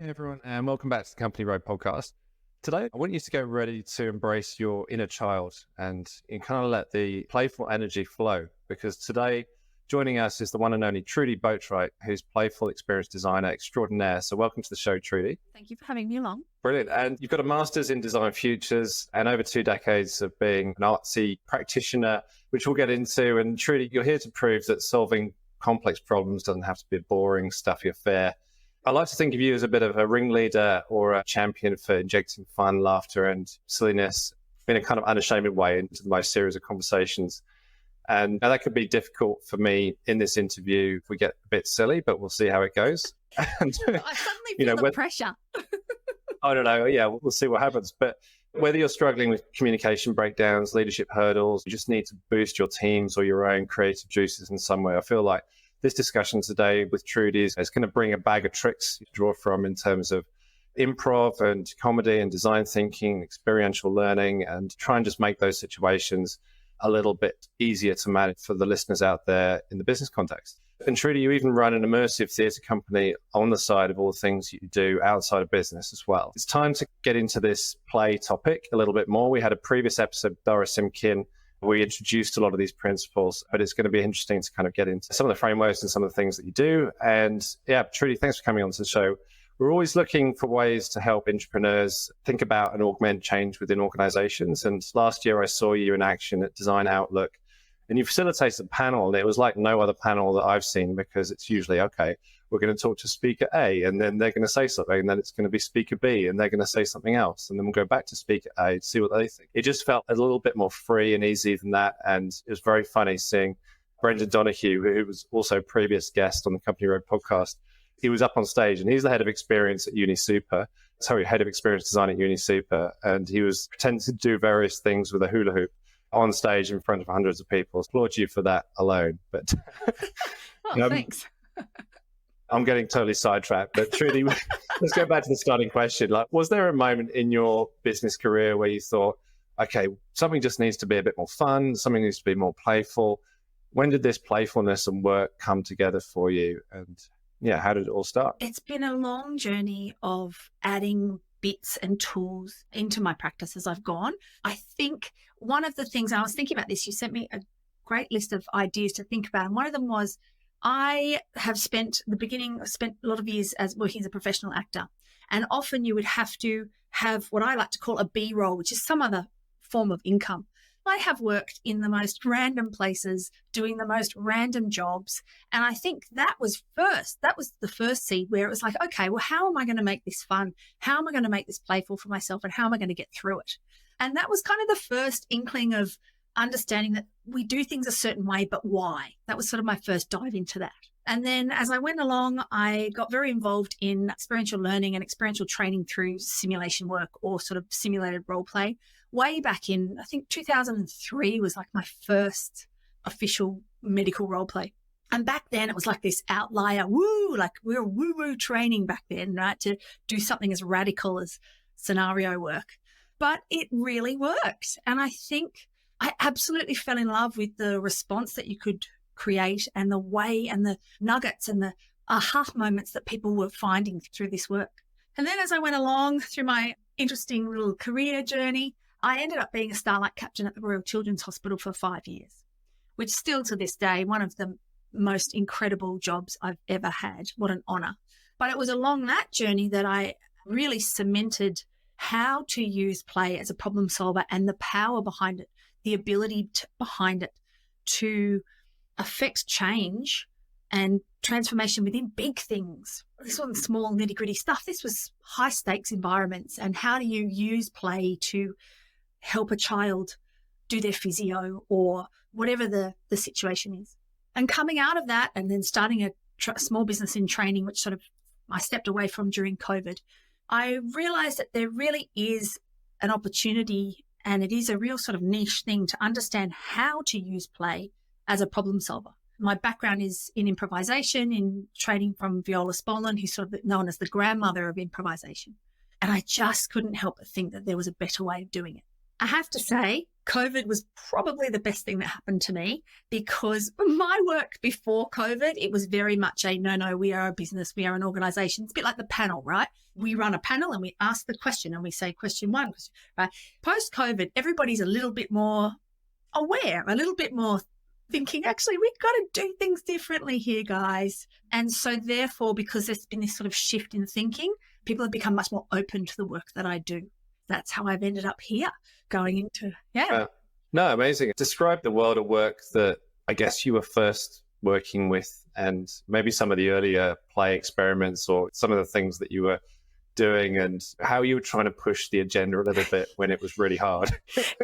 Hey everyone, and welcome back to the Company Road podcast. Today, I want you to get ready to embrace your inner child and kind of let the playful energy flow, because today, joining us is the one and only Trudi Boatwright, who's playful experience designer extraordinaire. So welcome to the show, Trudi. Thank you for having me along. Brilliant. And you've got a master's in design futures and over 2 decades of being an artsy practitioner, which we'll get into. And Trudi, you're here to prove that solving complex problems doesn't have to be a boring, stuffy affair. I like to think of you as a bit of a ringleader or a champion for injecting fun, laughter, and silliness in a kind of unashamed way into my series of conversations. And that could be difficult for me in this interview if we get a bit silly, but we'll see how it goes. And, I suddenly feel the pressure. I don't know. Yeah, we'll see what happens. But whether you're struggling with communication breakdowns, leadership hurdles, you just need to boost your teams or your own creative juices in some way. I feel like this discussion today with Trudi is going to bring a bag of tricks to draw from in terms of improv and comedy and design thinking, experiential learning, and try and just make those situations a little bit easier to manage for the listeners out there in the business context. And Trudi, you even run an immersive theatre company on the side of all the things you do outside of business as well. It's time to get into this play topic a little bit more. We had a previous episode with Doris Simkin. We introduced a lot of these principles, but it's going to be interesting to kind of get into some of the frameworks and some of the things that you do. And yeah, Trudi, thanks for coming on to the show. We're always looking for ways to help entrepreneurs think about and augment change within organizations. And last year I saw you in action at Design Outlook, and you facilitated a panel, and it was like no other panel that I've seen, because it's usually, okay, we're going to talk to speaker A, and then they're going to say something, and then it's going to be speaker B, and they're going to say something else. And then we'll go back to speaker A to see what they think. It just felt a little bit more free and easy than that. And it was very funny seeing Brendan Donahue, who was also a previous guest on the Company Road podcast. He was up on stage, and he's the head of experience at head of experience design at UniSuper. And he was pretending to do various things with a hula hoop on stage in front of hundreds of people. Applaud you for that alone. But thanks. I'm getting totally sidetracked, but Trudi, let's go back to the starting question. Like, was there a moment in your business career where you thought, okay, something just needs to be a bit more fun, something needs to be more playful? When did this playfulness and work come together for you? And yeah, how did it all start? It's been a long journey of adding bits and tools into my practice as I've gone. I think one of the things, I was thinking about this, you sent me a great list of ideas to think about. And one of them was, I have spent a lot of years working as a professional actor. And often you would have to have what I like to call a B roll, which is some other form of income. I have worked in the most random places, doing the most random jobs. And I think that was the first seed where it was like, okay, well, how am I going to make this fun? How am I going to make this playful for myself? And how am I going to get through it? And that was kind of the first inkling of understanding that we do things a certain way, but why? That was sort of my first dive into that. And then as I went along, I got very involved in experiential learning and experiential training through simulation work or sort of simulated role play. Way back in, I think 2003 was like my first official medical role play. And back then it was like this outlier, like we were woo-woo training back then, right? To do something as radical as scenario work. But it really worked. And I think I absolutely fell in love with the response that you could create and the way and the nuggets and the aha moments that people were finding through this work. And then as I went along through my interesting little career journey, I ended up being a Starlight Captain at the Royal Children's Hospital for 5 years, which still to this day, one of the most incredible jobs I've ever had. What an honour. But it was along that journey that I really cemented how to use play as a problem solver and the power behind it, the ability behind it to affect change and transformation within big things. This wasn't small nitty-gritty stuff. This was high-stakes environments. And how do you use play to help a child do their physio or whatever the situation is? And coming out of that and then starting a small business in training, which sort of I stepped away from during COVID, I realized that there really is an opportunity, and it is a real sort of niche thing to understand how to use play as a problem solver. My background is in improvisation, in training from Viola Spolin, who's sort of known as the grandmother of improvisation. And I just couldn't help but think that there was a better way of doing it. I have to say, COVID was probably the best thing that happened to me, because my work before COVID, it was very much a no, we are a business, we are an organization. It's a bit like the panel, right? We run a panel and we ask the question and we say question one, right? Post-COVID, everybody's a little bit more aware, a little bit more thinking, actually, we've got to do things differently here, guys. And so therefore, because there's been this sort of shift in thinking, people have become much more open to the work that I do. That's how I've ended up here going into, No, amazing. Describe the world of work that I guess you were first working with, and maybe some of the earlier play experiments or some of the things that you were doing, and how you were trying to push the agenda a little bit when it was really hard.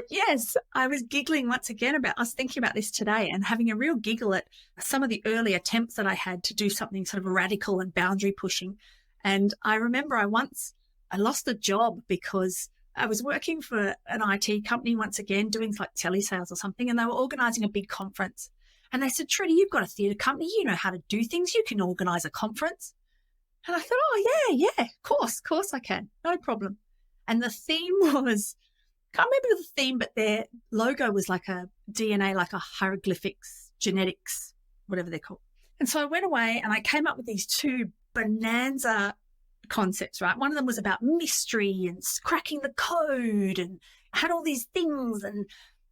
Yes, I was giggling once again I was thinking about this today and having a real giggle at some of the early attempts that I had to do something sort of radical and boundary pushing. And I remember I lost a job because I was working for an IT company once again, doing like telesales or something, and they were organising a big conference. And they said, Trudy, you've got a theatre company, you know how to do things, you can organise a conference. And I thought, oh, yeah, of course I can, no problem. And the theme was, can't remember the theme, but their logo was like a DNA, like a hieroglyphics, genetics, whatever they're called. And so I went away and I came up with these two bonanza concepts, right? One of them was about mystery and cracking the code, and had all these things and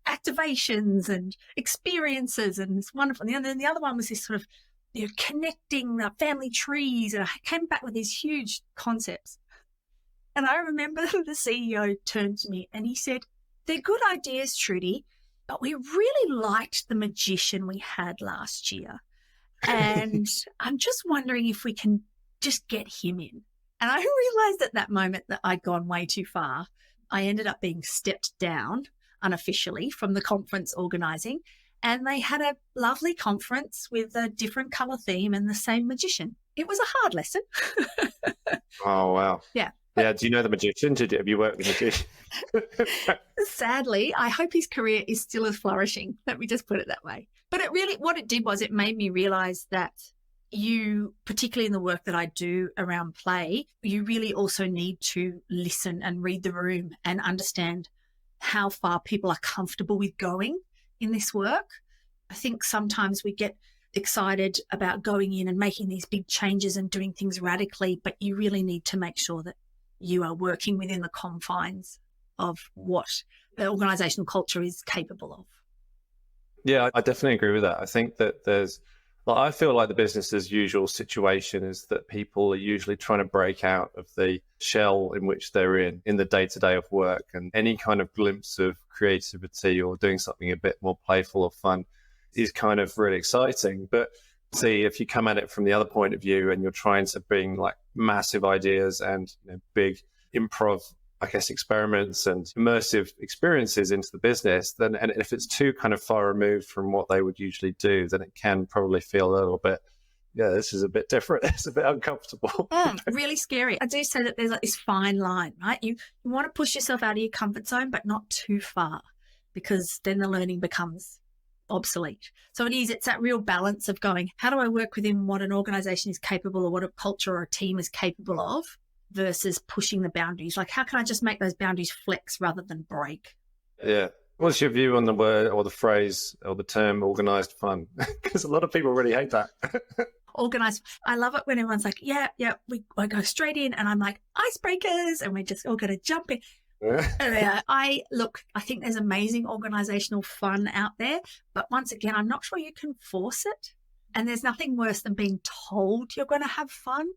activations and experiences, and it's wonderful. And then the other one was this sort of, connecting the family trees. And I came back with these huge concepts. And I remember the CEO turned to me and he said, they're good ideas, Trudy, but we really liked the magician we had last year. And I'm just wondering if we can just get him in. And I realized at that moment that I'd gone way too far. I ended up being stepped down unofficially from the conference organising, and they had a lovely conference with a different colour theme and the same magician. It was a hard lesson. Oh, wow. Yeah. Yeah. Do you know the magician? Have you worked with the magician? Sadly, I hope his career is still as flourishing. Let me just put it that way. But what it did was it made me realise that you, particularly in the work that I do around play, you really also need to listen and read the room and understand how far people are comfortable with going in this work. I think sometimes we get excited about going in and making these big changes and doing things radically, but you really need to make sure that you are working within the confines of what the organisational culture is capable of. Yeah, I definitely agree with that. I think that I feel like the business as usual situation is that people are usually trying to break out of the shell in which they're in the day-to-day of work, and any kind of glimpse of creativity or doing something a bit more playful or fun is kind of really exciting. But see, if you come at it from the other point of view and you're trying to bring like massive ideas and big improv, I guess, experiments and immersive experiences into the business, then, and if it's too kind of far removed from what they would usually do, then it can probably feel a little bit, this is a bit different. It's a bit uncomfortable. Really scary. I do say that there's like this fine line, right? You want to push yourself out of your comfort zone, but not too far, because then the learning becomes obsolete. So it's that real balance of going, how do I work within what an organisation is capable of, what a culture or a team is capable of, versus pushing the boundaries. Like, how can I just make those boundaries flex rather than break? Yeah. What's your view on the word or the phrase or the term organised fun? Because a lot of people really hate that. Organised. I love it when everyone's like, I go straight in, and I'm like, icebreakers, and we're just all going to jump in. I think there's amazing organisational fun out there, but once again, I'm not sure you can force it. And there's nothing worse than being told you're going to have fun.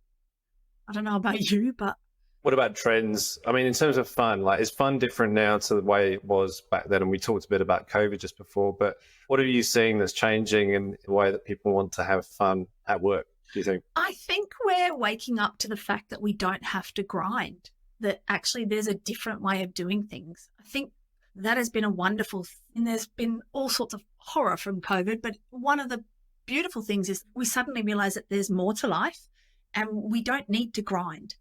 I don't know about you, but... What about trends? I mean, in terms of fun, like, is fun different now to the way it was back then? And we talked a bit about COVID just before, but what are you seeing that's changing in the way that people want to have fun at work, do you think? I think we're waking up to the fact that we don't have to grind, that actually there's a different way of doing things. I think that has been a wonderful thing. There's been all sorts of horror from COVID, but one of the beautiful things is we suddenly realize that there's more to life and we don't need to grind.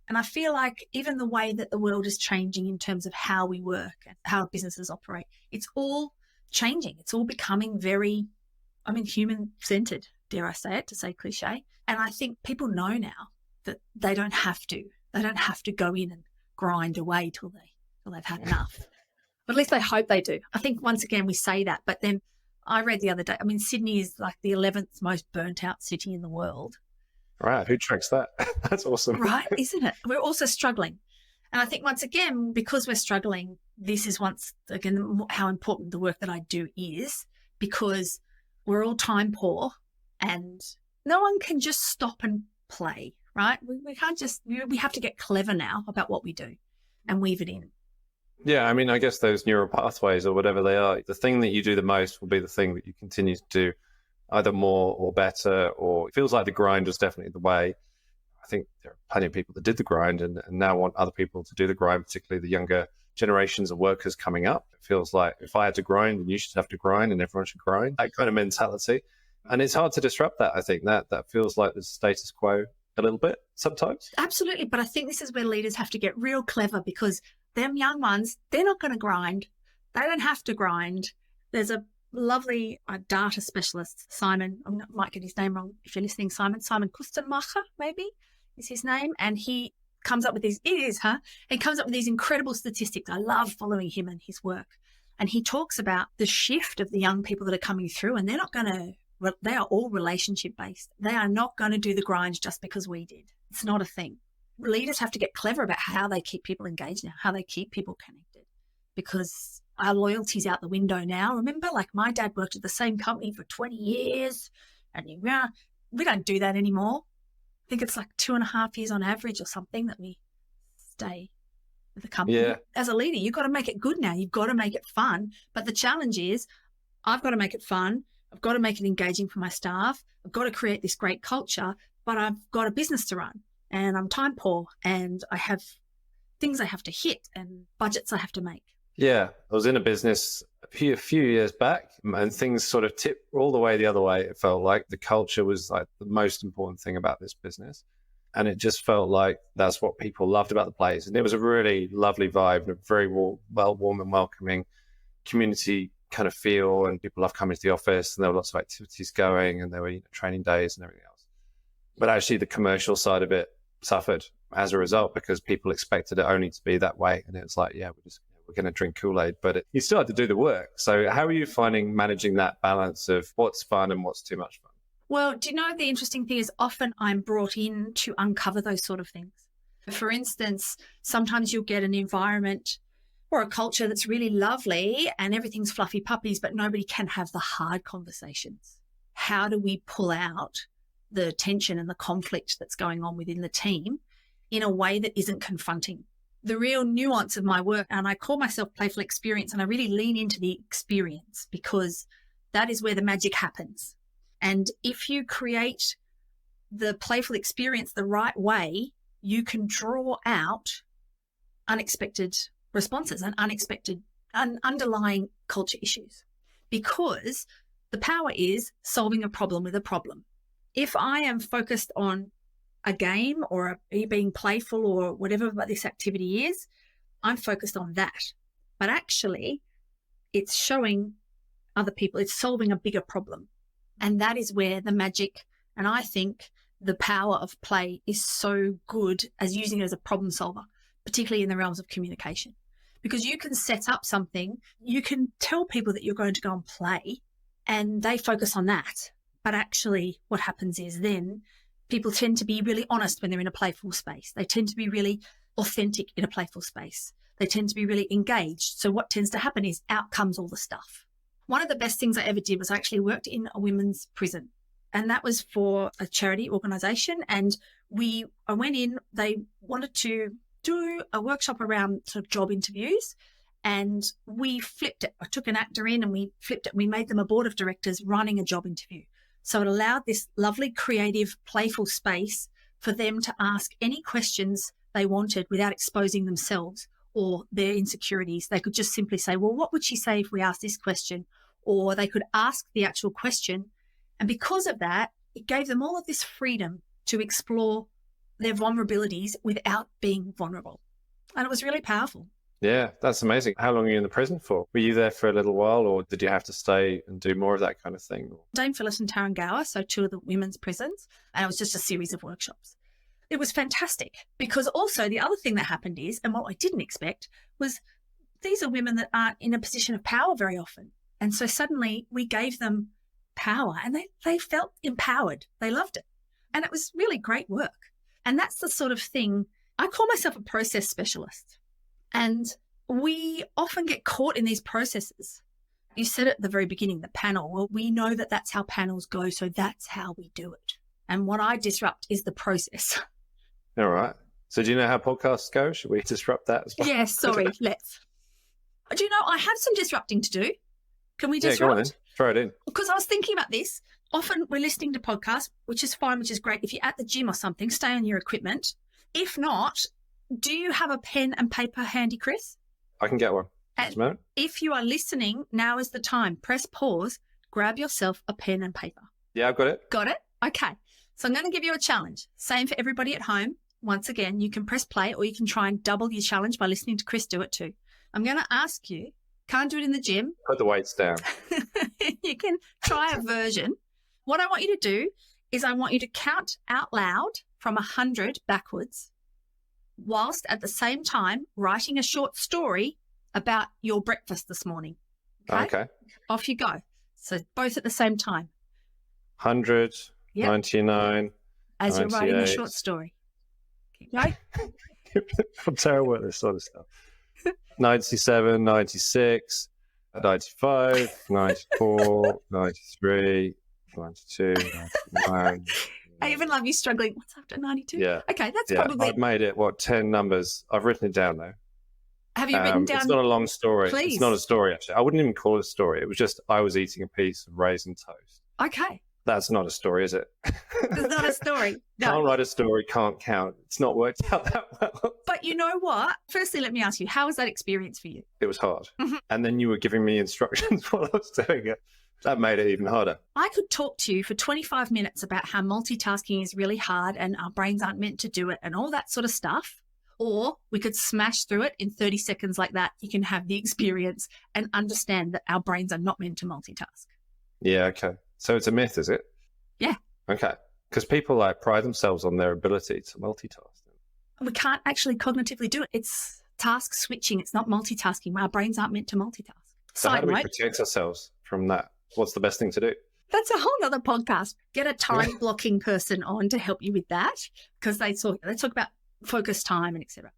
And I feel like even the way that the world is changing in terms of how we work and how businesses operate, it's all changing. It's all becoming very, human-centered, dare I say it, to say cliche. And I think people know now that they don't have to. They don't have to go in and grind away till they've had enough. At least I hope they do. I think once again we say that, but then I read the other day, I mean, Sydney is like the 11th most burnt out city in the world. Right. Who tracks that? That's awesome. Right, isn't it? We're also struggling. And I think once again, because we're struggling, this is once again how important the work that I do is, because we're all time poor and no one can just stop and play, right? We can't just, we have to get clever now about what we do and weave it in. Yeah, I mean, I guess those neural pathways or whatever they are, the thing that you do the most will be the thing that you continue to do either more or better, or it feels like the grind was definitely the way. I think there are plenty of people that did the grind and now want other people to do the grind, particularly the younger generations of workers coming up. It feels like if I had to grind, then you should have to grind and everyone should grind, that kind of mentality. And it's hard to disrupt that, I think. That feels like the status quo a little bit sometimes. Absolutely. But I think this is where leaders have to get real clever, because them young ones, they're not going to grind. They don't have to grind. There's a lovely data specialist, Simon, I might get his name wrong if you're listening, Simon Kustenmacher, maybe is his name. And he comes up with these, He comes up with these incredible statistics. I love following him and his work. And he talks about the shift of the young people that are coming through, and they are all relationship based. They are not going to do the grind just because we did. It's not a thing. Leaders have to get clever about how they keep people engaged now, how they keep people connected, because our loyalty's out the window now. Remember, like my dad worked at the same company for 20 years and we don't do that anymore. I think it's like 2.5 years on average or something that we stay with the company. Yeah. As a leader, you've got to make it good now. You've got to make it fun. But the challenge is I've got to make it fun. I've got to make it engaging for my staff. I've got to create this great culture, but I've got a business to run and I'm time poor and I have things I have to hit and budgets I have to make. Yeah, I was in a business a few years back and things sort of tipped all the way the other way. It felt like the culture was like the most important thing about this business. And it just felt like that's what people loved about the place. And it was a really lovely vibe and a very warm and welcoming community kind of feel. And people loved coming to the office and there were lots of activities going and there were training days and everything else. But actually the commercial side of it suffered as a result because people expected it only to be that way. And it was like, yeah, we're going to drink Kool-Aid, but you still had to do the work. So how are you finding managing that balance of what's fun and what's too much fun? Well, do you know the interesting thing is often I'm brought in to uncover those sort of things. For instance, sometimes you'll get an environment or a culture that's really lovely and everything's fluffy puppies, but nobody can have the hard conversations. How do we pull out the tension and the conflict that's going on within the team in a way that isn't confronting? The real nuance of my work, and I call myself Playful Experience, and I really lean into the experience because that is where the magic happens. And if you create the playful experience the right way, you can draw out unexpected responses and unexpected and underlying culture issues, because the power is solving a problem with a problem. If I am focused on a game or being playful or whatever this activity is, I'm focused on that. But actually, it's showing other people, it's solving a bigger problem. And that is where the magic, and I think the power of play is so good as using it as a problem solver, particularly in the realms of communication. Because you can set up something, you can tell people that you're going to go and play, and they focus on that. But actually what happens is then people tend to be really honest when they're in a playful space. They tend to be really authentic in a playful space. They tend to be really engaged. So what tends to happen is out comes all the stuff. One of the best things I ever did was I actually worked in a women's prison, and that was for a charity organisation. And I went in, they wanted to do a workshop around sort of job interviews, and we flipped it. I took an actor in and we flipped it. We made them a board of directors running a job interview. So it allowed this lovely, creative, playful space for them to ask any questions they wanted without exposing themselves or their insecurities. They could just simply say, well, what would she say if we asked this question? Or they could ask the actual question. And because of that, it gave them all of this freedom to explore their vulnerabilities without being vulnerable. And it was really powerful. Yeah, that's amazing. How long were you in the prison for? Were you there for a little while, or did you have to stay and do more of that kind of thing? Dame Phyllis and Tarrangower, so 2 of the women's prisons, and it was just a series of workshops. It was fantastic because also the other thing that happened is, and what I didn't expect, was these are women that aren't in a position of power very often. And so suddenly we gave them power and they felt empowered. They loved it. And it was really great work. And that's the sort of thing, I call myself a process specialist. And we often get caught in these processes. You said at the very beginning, the panel. Well, we know that that's how panels go, so that's how we do it. And what I disrupt is the process. All right. So do you know how podcasts go? Should we disrupt that as well? Yeah, sorry, let's. Do you know, I have some disrupting to do. Can we disrupt? Yeah, go on then. Throw it in. Because I was thinking about this. Often we're listening to podcasts, which is fine, which is great. If you're at the gym or something, stay on your equipment. If not, do you have a pen and paper handy, Chris? I can get one. Just a moment. If you are listening, now is the time. Press pause, grab yourself a pen and paper. Yeah, I've got it. Got it? Okay. So I'm going to give you a challenge. Same for everybody at home. Once again, you can press play or you can try and double your challenge by listening to Chris do it too. I'm going to ask you, can't do it in the gym. Put the weights down. You can try a version. What I want you to do is I want you to count out loud from 100 backwards, whilst at the same time writing a short story about your breakfast this morning. Okay. Off you go. So both at the same time. 100, Yep. 99. As you're writing a 98. short story. Keep going. I'm terrible at this sort of stuff. 97, 96, 95, 94, 93, 92, 99. I even love you struggling. What's after 92? Yeah. Okay, that's Yeah, probably. I've made it, 10 numbers? I've written it down though. Have you written down? It's not a long story. Please. It's not a story, actually. I wouldn't even call it a story. It was just I was eating a piece of raisin toast. Okay. That's not a story, is it? It's not a story. No. Can't write a story, can't count. It's not worked out that well. But you know what? Firstly, let me ask you, how was that experience for you? It was hard. Mhm. And then you were giving me instructions while I was doing it. That made it even harder. I could talk to you for 25 minutes about how multitasking is really hard and our brains aren't meant to do it and all that sort of stuff. Or we could smash through it in 30 seconds like that. You can have the experience and understand that our brains are not meant to multitask. Yeah, okay. So it's a myth, is it? Yeah. Okay. Because people pride themselves on their ability to multitask. We can't actually cognitively do it. It's task switching. It's not multitasking. Our brains aren't meant to multitask. So how Side do we note, protect ourselves from that? What's the best thing to do? that's a whole other podcast. Get a time blocking person on to help you with that because they talk about focus time and etc.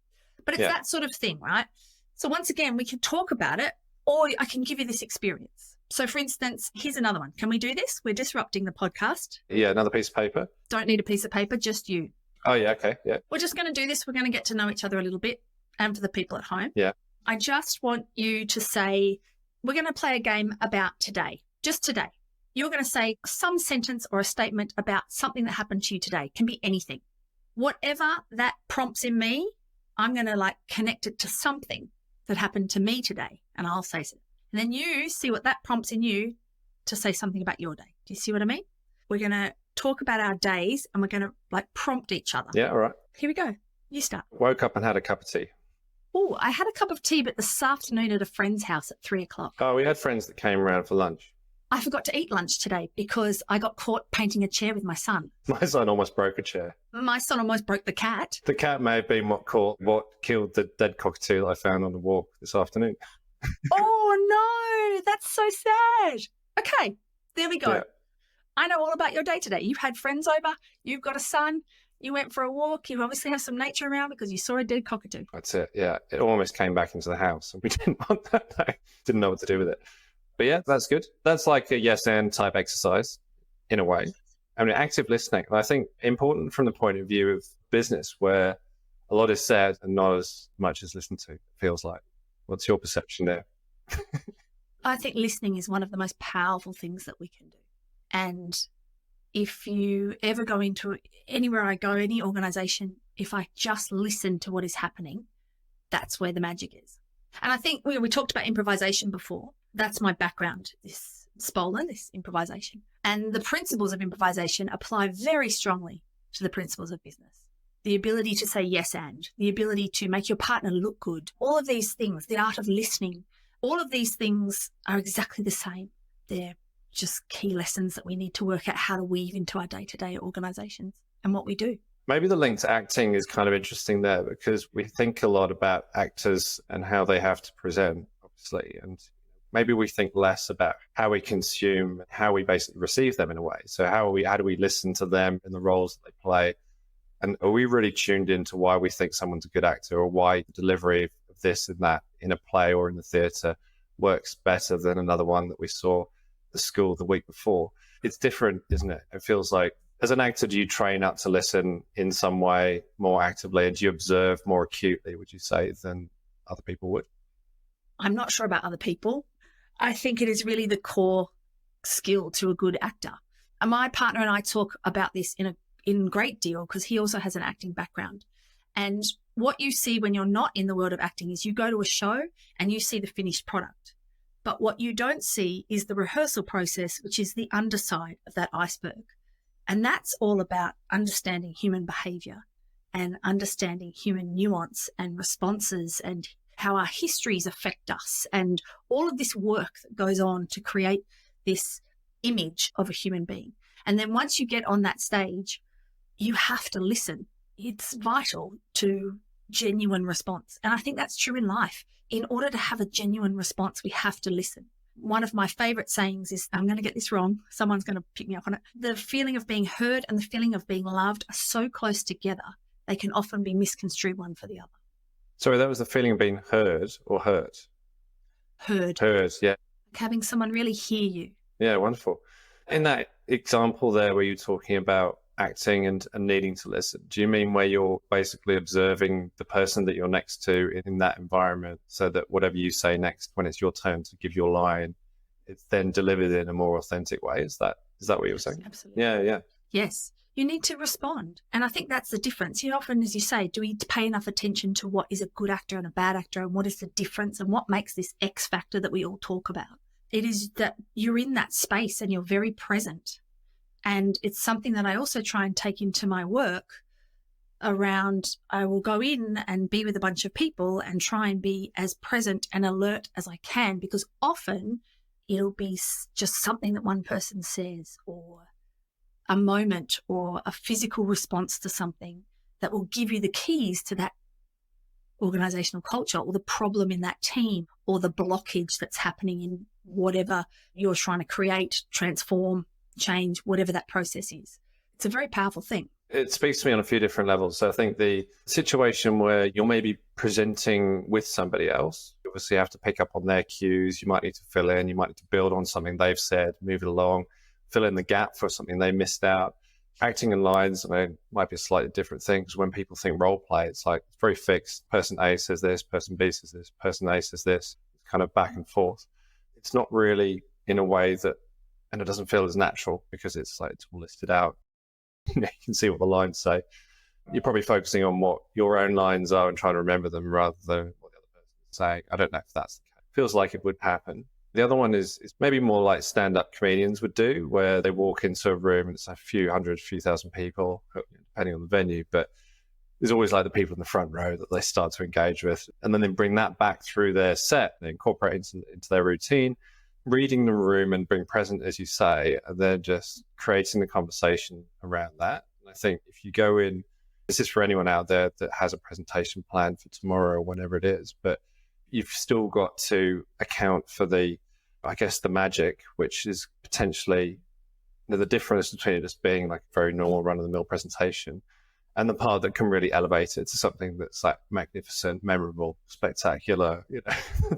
But it's that sort of thing, right? So once again, we can talk about it or I can give you this experience. So for instance, here's another one. Can we do this? We're disrupting the podcast. Yeah, another piece of paper. Don't need a piece of paper, just you. Oh, yeah, okay, yeah. We're just going to do this. We're going to get to know each other a little bit and for the people at home. Yeah. I just want you to say, we're going to play a game about today, just today. You're going to say some sentence or a statement about something that happened to you today. It can be anything. Whatever that prompts in me, I'm going to connect it to something that happened to me today. And I'll say so. And then you see what that prompts in you to say something about your day. Do you see what I mean? We're going to talk about our days and we're going to prompt each other. Yeah, all right. Here we go. You start. Woke up and had a cup of tea. Oh, I had a cup of tea, but this afternoon at a friend's house at 3:00. Oh, we had friends that came around for lunch. I forgot to eat lunch today because I got caught painting a chair with my son. My son almost broke a chair. My son almost broke the cat. The cat may have been what killed the dead cockatoo that I found on the walk this afternoon. Oh, no, that's so sad. Okay, there we go. Yeah. I know all about your day today. You've had friends over. You've got a son. You went for a walk. You obviously have some nature around because you saw a dead cockatoo. That's it, yeah. It almost came back into the house and we didn't want that day. Didn't know what to do with it. But yeah, that's good. That's like a yes and type exercise in a way. I mean, active listening, I think important from the point of view of business where a lot is said and not as much as listened to, it feels like. What's your perception there? I think listening is one of the most powerful things that we can do. And if you ever go into anywhere I go, any organization, if I just listen to what is happening, that's where the magic is. And I think we talked about improvisation before. That's my background, this Spolen, this improvisation. And the principles of improvisation apply very strongly to the principles of business. The ability to say yes and, the ability to make your partner look good, all of these things, the art of listening, all of these things are exactly the same. They're just key lessons that we need to work out how to weave into our day-to-day organizations and what we do. Maybe the link to acting is kind of interesting there, because we think a lot about actors and how they have to present, obviously. And maybe we think less about how we consume, how we basically receive them in a way. So how do we listen to them in the roles that they play? And are we really tuned into why we think someone's a good actor, or why the delivery of this and that in a play or in the theatre works better than another one that we saw at the school the week before? It's different, isn't it? It feels like, as an actor, do you train up to listen in some way more actively, and do you observe more acutely, would you say, than other people would? I'm not sure about other people. I think it is really the core skill to a good actor. And my partner and I talk about this in great deal, because he also has an acting background. And what you see when you're not in the world of acting is you go to a show and you see the finished product. But what you don't see is the rehearsal process, which is the underside of that iceberg. And that's all about understanding human behavior and understanding human nuance and responses and how our histories affect us, and all of this work that goes on to create this image of a human being. And then once you get on that stage, you have to listen. It's vital to genuine response. And I think that's true in life. In order to have a genuine response, we have to listen. One of my favorite sayings is, I'm going to get this wrong, someone's going to pick me up on it. The feeling of being heard and the feeling of being loved are so close together, they can often be misconstrued one for the other. Sorry, that was the feeling of being heard or hurt? Heard. Heard, yeah. Like having someone really hear you. Yeah, wonderful. In that example there where you're talking about acting and needing to listen, do you mean where you're basically observing the person that you're next to in that environment, so that whatever you say next, when it's your turn to give your line, it's then delivered in a more authentic way? Is that what you were saying? Absolutely. Yeah. Yes. You need to respond. And I think that's the difference. Often, as you say, do we pay enough attention to what is a good actor and a bad actor, and what is the difference, and what makes this X factor that we all talk about? It is that you're in that space and you're very present. And it's something that I also try and take into my work around. I will go in and be with a bunch of people and try and be as present and alert as I can, because often it'll be just something that one person says, or a moment, or a physical response to something that will give you the keys to that organizational culture, or the problem in that team, or the blockage that's happening in whatever you're trying to create, transform, change, whatever that process is. It's a very powerful thing. It speaks to me on a few different levels. So I think the situation where you're maybe presenting with somebody else, you obviously have to pick up on their cues. You might need to fill in, you might need to build on something they've said, move it along, fill in the gap for something they missed out. Acting in lines, I mean, might be a slightly different thing, because when people think role play, it's like it's very fixed. Person A says this, person B says this, person A says this, it's kind of back and forth. It's not really in a way that, and it doesn't feel as natural, because it's like it's all listed out. You can see what the lines say. You're probably focusing on what your own lines are and trying to remember them rather than what the other person is saying. I don't know if that's the case. Feels like it would happen. The other one is maybe more like stand-up comedians would do, where they walk into a room and it's a few hundred, few thousand people, depending on the venue, but there's always like the people in the front row that they start to engage with, and then they bring that back through their set, they incorporate it into their routine, reading the room and being present, as you say, and then just creating the conversation around that. And I think if you go in, this is for anyone out there that has a presentation planned for tomorrow or whenever it is, but you've still got to account for the magic, which is potentially the difference between it just being like a very normal run-of-the-mill presentation and the part that can really elevate it to something that's like magnificent, memorable, spectacular,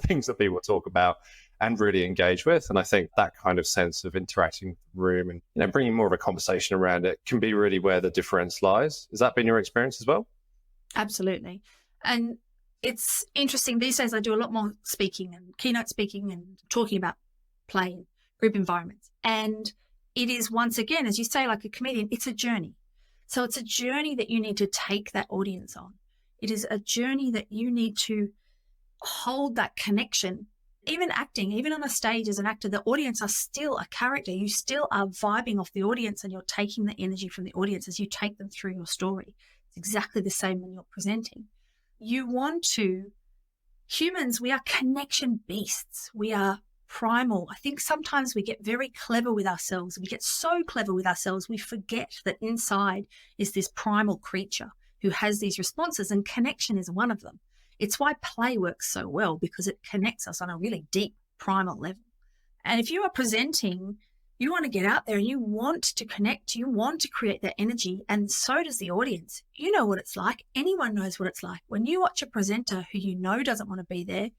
things that people talk about and really engage with. And I think that kind of sense of interacting with the room and bringing more of a conversation around it can be really where the difference lies. Has that been your experience as well? Absolutely. And it's interesting. These days I do a lot more speaking and keynote speaking and talking about play and group environments. And it is, once again, as you say, like a comedian, it's a journey. So it's a journey that you need to take that audience on. It is a journey that you need to hold that connection. Even acting, even on a stage as an actor, the audience are still a character. You still are vibing off the audience, and you're taking the energy from the audience as you take them through your story. It's exactly the same when you're presenting. You want to, humans, we are connection beasts. We are primal. I think sometimes we get very clever with ourselves. We get so clever with ourselves, we forget that inside is this primal creature who has these responses, and connection is one of them. It's why play works so well, because it connects us on a really deep primal level. And if you are presenting, you want to get out there and you want to connect, you want to create that energy, and so does the audience. You know what it's like. Anyone knows what it's like. When you watch a presenter who you know doesn't want to be there,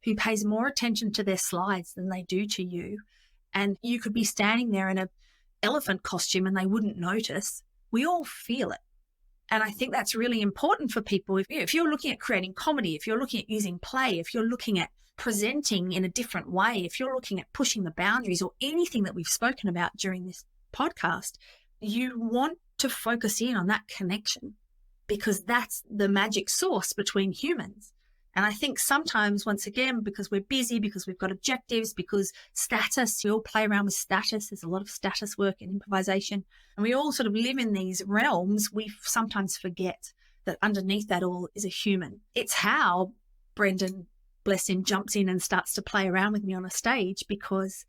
who pays more attention to their slides than they do to you, and you could be standing there in an elephant costume and they wouldn't notice, we all feel it. And I think that's really important for people. If you're looking at creating comedy, if you're looking at using play, if you're looking at presenting in a different way, if you're looking at pushing the boundaries or anything that we've spoken about during this podcast, you want to focus in on that connection, because that's the magic source between humans. And I think sometimes, once again, because we're busy, because we've got objectives, because status, you all play around with status. There's a lot of status work and improvisation. And we all sort of live in these realms. We sometimes forget that underneath that all is a human. It's how Brendan, bless him, jumps in and starts to play around with me on a stage, because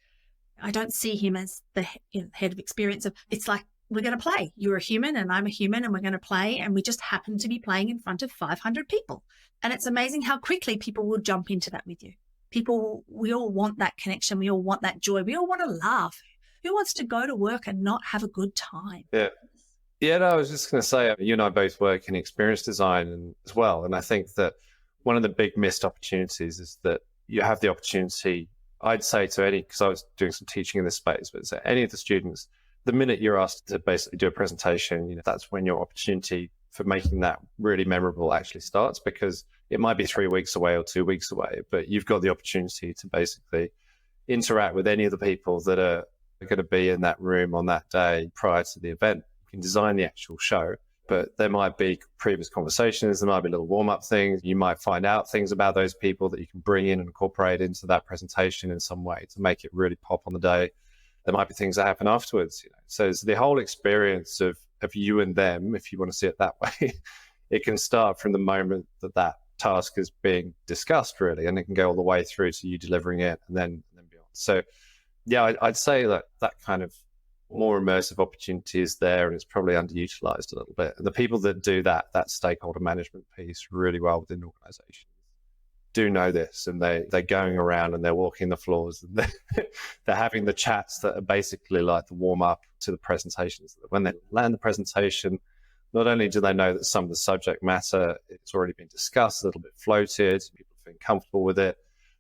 I don't see him as the head of experience. It's like, we're going to play. You're a human and I'm a human, and we're going to play. And we just happen to be playing in front of 500 people. And it's amazing how quickly people will jump into that with you. We all want that connection. We all want that joy. We all want to laugh. Who wants to go to work and not have a good time? Yeah. Yeah, no, I was just going to say, you and I both work in experience design as well. And I think that one of the big missed opportunities is that you have the opportunity, I'd say to any, because I was doing some teaching in this space, but so any of the students, the minute you're asked to basically do a presentation, that's when your opportunity for making that really memorable actually starts, because it might be 3 weeks away or 2 weeks away, but you've got the opportunity to basically interact with any of the people that are going to be in that room on that day prior to the event. You can design the actual show, but there might be previous conversations, there might be little warm-up things. You might find out things about those people that you can bring in and incorporate into that presentation in some way to make it really pop on the day. There might be things that happen afterwards. So it's the whole experience of you and them, if you want to see it that way. It can start from the moment that task is being discussed, really, and it can go all the way through to you delivering it and then beyond. So yeah, I'd say that kind of more immersive opportunity is there, and it's probably underutilized a little bit. And the people that do that stakeholder management piece really well within organizations do know this, and they're going around and they're walking the floors, and they're having the chats that are basically like the warm up to the presentations. When they land the presentation, not only do they know that some of the subject matter it's already been discussed, a little bit floated, people feel comfortable with it.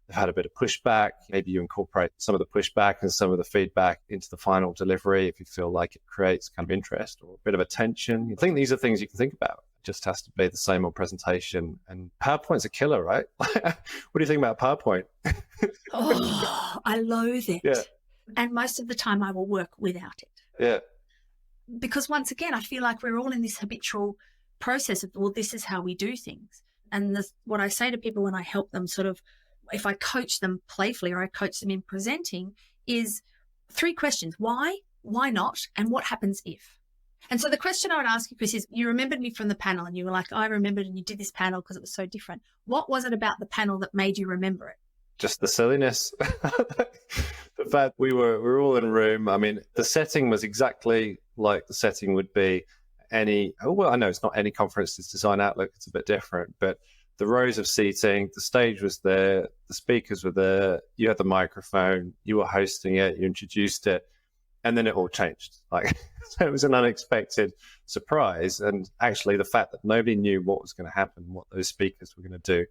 They've had a bit of pushback. Maybe you incorporate some of the pushback and some of the feedback into the final delivery if you feel like it creates kind of interest or a bit of attention. I think these are things you can think about. It just has to be the same old presentation. And PowerPoint's a killer, right? What do you think about PowerPoint? Oh, I loathe it. Yeah. And most of the time I will work without it. Yeah. Because once again, I feel like we're all in this habitual process of, well, this is how we do things. And what I say to people when I help them sort of, if I coach them playfully or I coach them in presenting, is 3 questions. Why not? And what happens if? And so the question I would ask you, Chris, is you remembered me from the panel and you were like, I remembered, and you did this panel because it was so different. What was it about the panel that made you remember it? Just the silliness. The fact we were all in a room. I mean, the setting was exactly like the setting would be I know it's not any conference's design outlook, it's a bit different, but the rows of seating, the stage was there, the speakers were there, you had the microphone, you were hosting it, you introduced it, and then it all changed. So it was an unexpected surprise. And actually the fact that nobody knew what was going to happen, what those speakers were going to do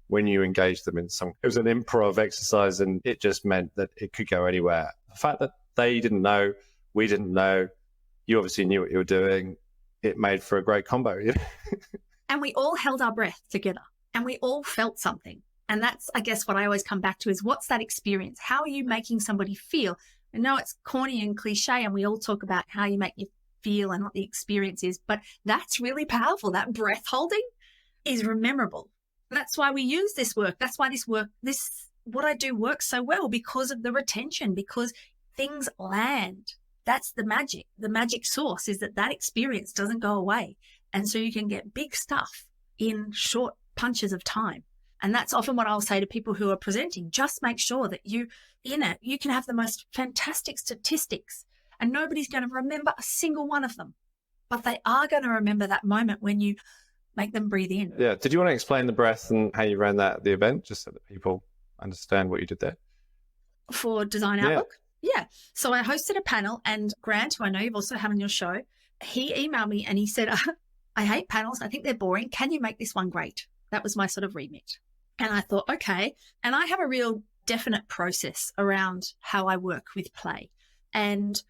when you engaged them it was an improv exercise, and it just meant that it could go anywhere. The fact that they didn't know, we didn't know, you obviously knew what you were doing, it made for a great combo. And we all held our breath together. And we all felt something. And that's, I guess, what I always come back to is, what's that experience? How are you making somebody feel? I know it's corny and cliche, and we all talk about how you make you feel and what the experience is, but that's really powerful. That breath holding is memorable. That's why we use this work. That's why what I do works so well, because of the retention, because things land. That's the magic. The magic source is that experience doesn't go away. And so you can get big stuff in short punches of time. And that's often what I'll say to people who are presenting. Just make sure that you can have the most fantastic statistics and nobody's going to remember a single one of them. But they are going to remember that moment when you make them breathe in. Yeah. Did you want to explain the breath and how you ran that at the event, just so that people understand what you did there? For Design Outlook? Yeah. So I hosted a panel, and Grant, who I know you've also had on your show, he emailed me and he said, I hate panels. I think they're boring. Can you make this one great? That was my sort of remit. And I thought, okay. And I have a real definite process around how I work with play. And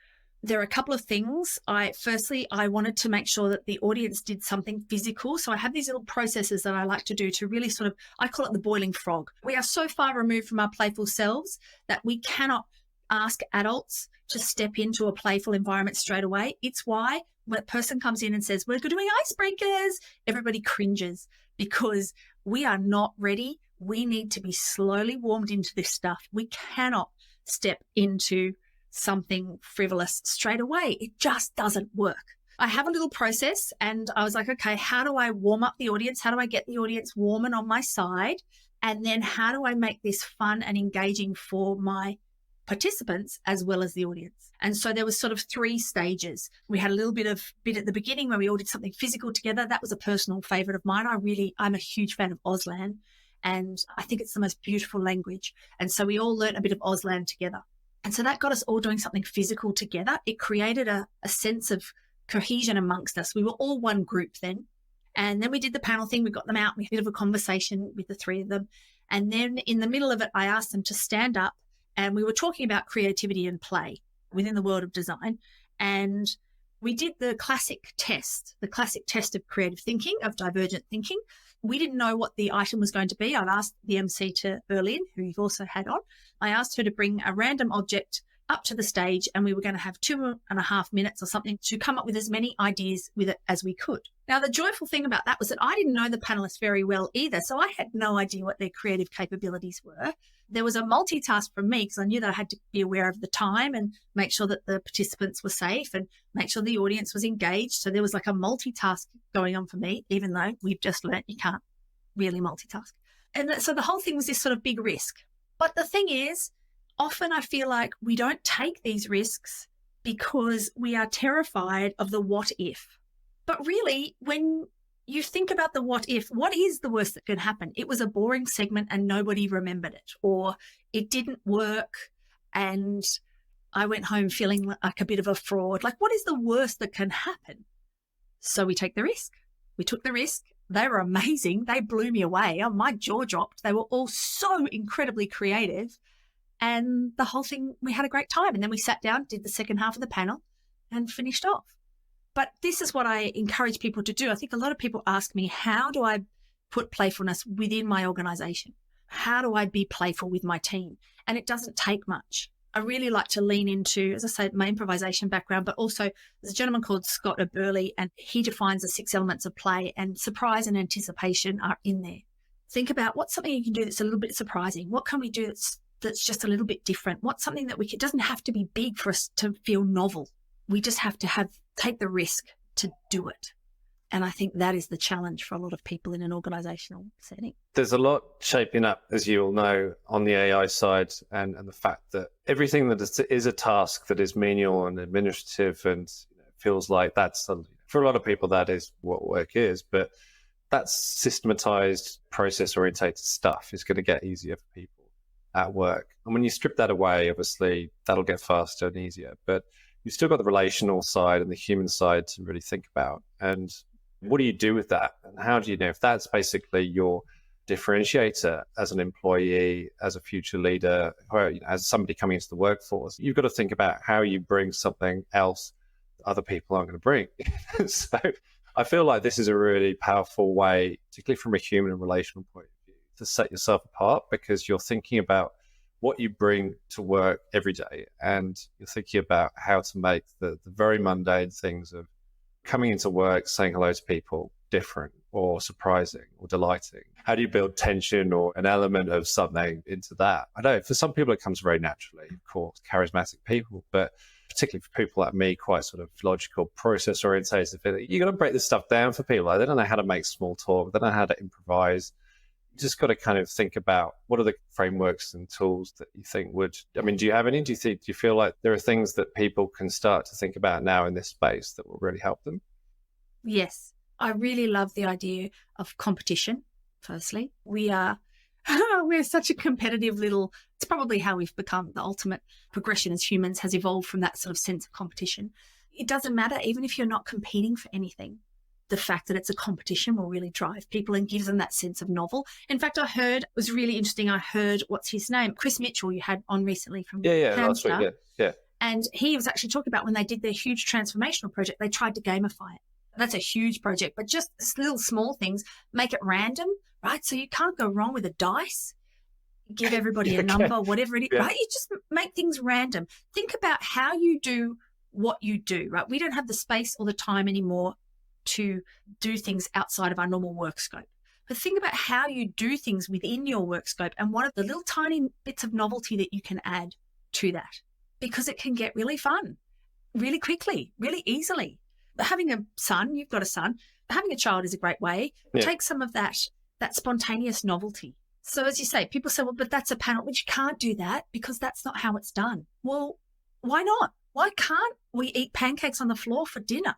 there are a couple of things. Firstly, I wanted to make sure that the audience did something physical. So I have these little processes that I like to do to really sort of, I call it the boiling frog. We are so far removed from our playful selves that we cannot ask adults to step into a playful environment straight away. It's why when a person comes in and says, we're doing icebreakers, everybody cringes because we are not ready. We need to be slowly warmed into this stuff. We cannot step into something frivolous straight away. It just doesn't work. I have a little process and I was like, okay, how do I warm up the audience? How do I get the audience warm and on my side? And then how do I make this fun and engaging for my participants as well as the audience? And so there was sort of 3 stages. We had a little bit at the beginning where we all did something physical together. That was a personal favorite of mine. I'm a huge fan of Auslan, and I think it's the most beautiful language. And so we all learned a bit of Auslan together. And so that got us all doing something physical together. It created a sense of cohesion amongst us. We were all one group then. And then we did the panel thing. We got them out. We had a bit of a conversation with the 3 of them. And then in the middle of it, I asked them to stand up, and we were talking about creativity and play within the world of design. And we did the classic test of creative thinking, of divergent thinking. We didn't know what the item was going to be. I've asked the MC to Berlin, who you've also had on. I asked her to bring a random object up to the stage, and we were going to have 2.5 minutes or something to come up with as many ideas with it as we could. Now, the joyful thing about that was that I didn't know the panelists very well either, so I had no idea what their creative capabilities were. There was a multitask from me because I knew that I had to be aware of the time and make sure that the participants were safe and make sure the audience was engaged. So there was like a multitask going on for me, even though we've just learnt you can't really multitask. And so the whole thing was this sort of big risk. But the thing is, often I feel like we don't take these risks because we are terrified of the what if. But really, when you think about the what if, what is the worst that can happen? It was a boring segment and nobody remembered it, or it didn't work and I went home feeling like a bit of a fraud. Like, what is the worst that can happen? So we take the risk. We took the risk. They were amazing. They blew me away. Oh, my jaw dropped. They were all so incredibly creative. And the whole thing, we had a great time. And then we sat down, did the second half of the panel and finished off. But this is what I encourage people to do. I think a lot of people ask me, how do I put playfulness within my organization? How do I be playful with my team? And it doesn't take much. I really like to lean into, as I say, my improvisation background, but also there's a gentleman called Scott Burley, and he defines the 6 elements of play, and surprise and anticipation are in there. Think about what's something you can do that's a little bit surprising. What can we do that's just a little bit different? What's something that it doesn't have to be big for us to feel novel. We just have to take the risk to do it. And I think that is the challenge for a lot of people in an organizational setting. There's a lot shaping up, as you all know, on the AI side, and the fact that everything that is a task that is menial and administrative and feels like that's, for a lot of people, that is what work is. But that's systematized, process-orientated stuff is going to get easier for people at work. And when you strip that away, obviously, that'll get faster and easier. But you've still got the relational side and the human side to really think about. And what do you do with that? And how do you know if that's basically your differentiator as an employee, as a future leader, or as somebody coming into the workforce? You've got to think about how you bring something else that other people aren't going to bring. So I feel like this is a really powerful way, particularly from a human and relational point of view, to set yourself apart, because you're thinking about what you bring to work every day, and you're thinking about how to make the very mundane things of coming into work, saying hello to people different or surprising or delighting. How do you build tension or an element of something into that? I know for some people it comes very naturally, of course, charismatic people, but particularly for people like me, quite sort of logical, process orientated, you got to break this stuff down for people. They don't know how to make small talk. They don't know how to improvise. You just got to kind of think about what are the frameworks and tools that you think would, I mean, do you have any? Do you feel like there are things that people can start to think about now in this space that will really help them? Yes. I really love the idea of competition, firstly. We're such a competitive it's probably how we've become. The ultimate progression as humans has evolved from that sort of sense of competition. It doesn't matter, even if you're not competing for anything. The fact that it's a competition will really drive people and gives them that sense of novel. In fact, it was really interesting. I heard, what's his name? Chris Mitchell, you had on recently from last week, yeah. And he was actually talking about when they did their huge transformational project, they tried to gamify it. That's a huge project, but just little small things, make it random, right? So you can't go wrong with a dice. Give everybody a number, whatever it is, right? You just make things random. Think about how you do what you do, right? We don't have the space or the time anymore to do things outside of our normal work scope. But think about how you do things within your work scope and what are the little tiny bits of novelty that you can add to that, because it can get really fun really quickly, really easily. Having a son, you've got a son, having a child is a great way. Take some of that spontaneous novelty. So as you say, people say, well, but that's a panel, which you can't do that because that's not how it's done. Well, why not? Why can't we eat pancakes on the floor for dinner?